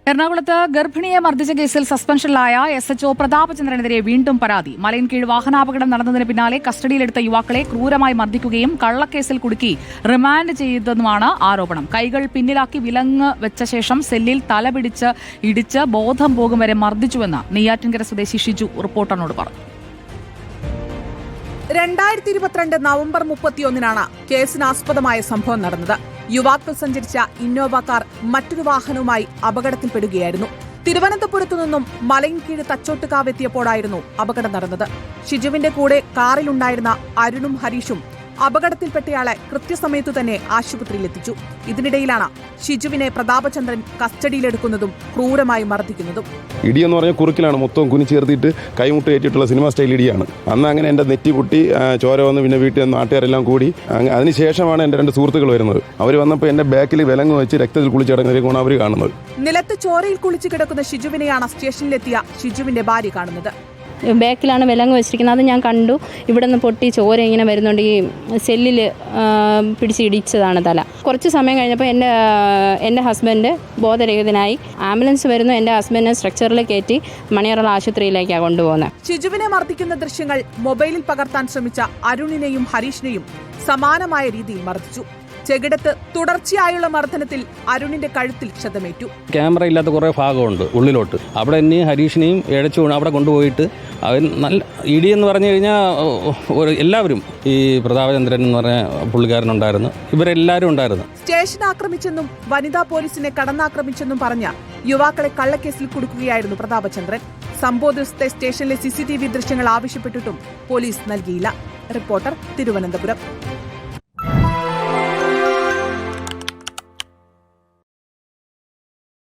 എറണാകുളത്ത് ഗർഭിണിയെ മർദ്ദിച്ച കേസിൽ സസ്പെൻഷനിലായ SHO പ്രതാപചന്ദ്രനെതിരെ വീണ്ടും പരാതി. മലയൻകീഴ് വാഹനാപകടം നടന്നതിന് പിന്നാലെ കസ്റ്റഡിയിലെടുത്ത യുവാക്കളെ ക്രൂരമായി മർദ്ദിക്കുകയും കള്ളക്കേസിൽ കുടുക്കി റിമാൻഡ് ചെയ്തതുമാണ് ആരോപണം. കൈകൾ പിന്നിലാക്കി വിലങ്ങ് വെച്ച ശേഷം സെല്ലിൽ തലപിടിച്ച് ഇടിച്ച് ബോധം പോകും വരെ മർദ്ദിച്ചുവെന്ന് നെയ്യാറ്റിൻകര സ്വദേശി ഷിജു റിപ്പോർട്ടറിനോട് പറഞ്ഞു. 2022 നവംബർ 31 കേസിനാസ്പദമായ സംഭവം നടന്നത്. യുവാക്കൾ സഞ്ചരിച്ച ഇന്നോവ കാർ മറ്റൊരു വാഹനവുമായി അപകടത്തിൽപ്പെടുകയായിരുന്നു. തിരുവനന്തപുരത്തു നിന്നും മലയൻകീഴ് തച്ചോട്ടുകാവെത്തിയപ്പോഴായിരുന്നു അപകടം നടന്നത്. ഷിജുവിന്റെ കൂടെ കാറിലുണ്ടായിരുന്ന അരുണും ഹരീഷും അപകടത്തിൽപ്പെട്ടയാളെ കൃത്യസമയത്തു തന്നെ ആശുപത്രിയിലെത്തിച്ചു. ഇതിനിടയിലാണ് ഷിജുവിനെ പ്രതാപചന്ദ്രൻ കസ്റ്റഡിയിലെടുക്കുന്നതും ക്രൂരമായി മർദ്ദിക്കുന്നതും. ഇടിയെന്ന് പറഞ്ഞാൽ കുറുക്കിലാണ്, മൊത്തം കുനിച്ച് ചേർത്തിട്ട് കൈമുട്ട് ഏറ്റിട്ടുള്ള സിനിമ സ്റ്റൈൽ ഇടിയാണ്. അന്ന് അങ്ങനെ എൻ്റെ നെറ്റി പൊട്ടി ചോര വന്ന് പിന്നെ വീട്ടിൽ നിന്ന് നാട്ടുകാരെല്ലാം കൂടി അതിനുശേഷമാണ് എൻ്റെ 2 സുഹൃത്തുക്കൾ വരുന്നത്. അവർ വന്നപ്പോൾ എൻ്റെ ബാക്കിൽ വിലങ്ങ് വെച്ച് രക്തത്തിൽ കുളിച്ചടങ്ങുന്നതിനാണ് അവർ കാണുന്നത്. നിലത്ത് ചോരയിൽ കുളിച്ച് കിടക്കുന്ന ഷിജുവിനെയാണ് സ്റ്റേഷനിലെത്തിയ ഷിജുവിന്റെ ഭാര്യ കാണുന്നത്. ബാക്കിലാണ് വിലങ്ങ് വെച്ചിരിക്കുന്നത്. അത് ഞാൻ കണ്ടു. ഇവിടെ നിന്ന് പൊട്ടി ചോര ഇങ്ങനെ വരുന്നുണ്ട്. ഈ സെല്ലിൽ പിടിച്ചിടിച്ചതാണ് തല. കുറച്ച് സമയം കഴിഞ്ഞപ്പോൾ എൻ്റെ ഹസ്ബൻഡ് ബോധരഹിതനായി. ആംബുലൻസ് വരുന്നു. എൻ്റെ ഹസ്ബൻഡിനെ സ്ട്രക്ചറിൽ കയറ്റി മണിയറ ആശുപത്രിയിലേക്കാണ് കൊണ്ടുപോകുന്നത്. ഷിജുവിനെ മർദ്ദിക്കുന്ന ദൃശ്യങ്ങൾ മൊബൈലിൽ പകർത്താൻ ശ്രമിച്ച അരുണിനെയും ഹരീഷിനെയും സമാനമായ രീതിയിൽ മർദ്ദിച്ചു. ചെകിടത്ത് തുടർച്ചയായുള്ള മർദ്ദനത്തിൽ അരുണിന്റെ കഴുത്തിൽ ക്ഷതമേറ്റു. ക്യാമറ ഇല്ലാത്ത കുറേ ഭാഗമുണ്ട് ഉള്ളിലോട്ട്. അവിടെ എന്നെയും ഹരീഷിനെയും ഇഴച്ചു അവിടെ കൊണ്ടുപോയിട്ട് അവൻ നല്ല ഇടിയെന്ന് പറഞ്ഞു കഴിഞ്ഞാൽ എല്ലാവരും, ഈ പ്രതാപചന്ദ്രൻ എന്ന് പറഞ്ഞ പുള്ളിക്കാരനുണ്ടായിരുന്നു, ഇവരെല്ലാവരും ഉണ്ടായിരുന്നു. സ്റ്റേഷൻ ആക്രമിച്ചെന്നും വനിതാ പോലീസിനെ കടന്നാക്രമിച്ചെന്നും പറഞ്ഞ യുവാക്കളെ കള്ളക്കേസിൽ കുടുക്കുകയായിരുന്നു പ്രതാപചന്ദ്രൻ. സംഭവ ദിവസത്തെ സ്റ്റേഷനിലെ CCTV ദൃശ്യങ്ങൾ ആവശ്യപ്പെട്ടിട്ടും പോലീസ് നൽകിയില്ല. റിപ്പോർട്ടർ, തിരുവനന്തപുരം.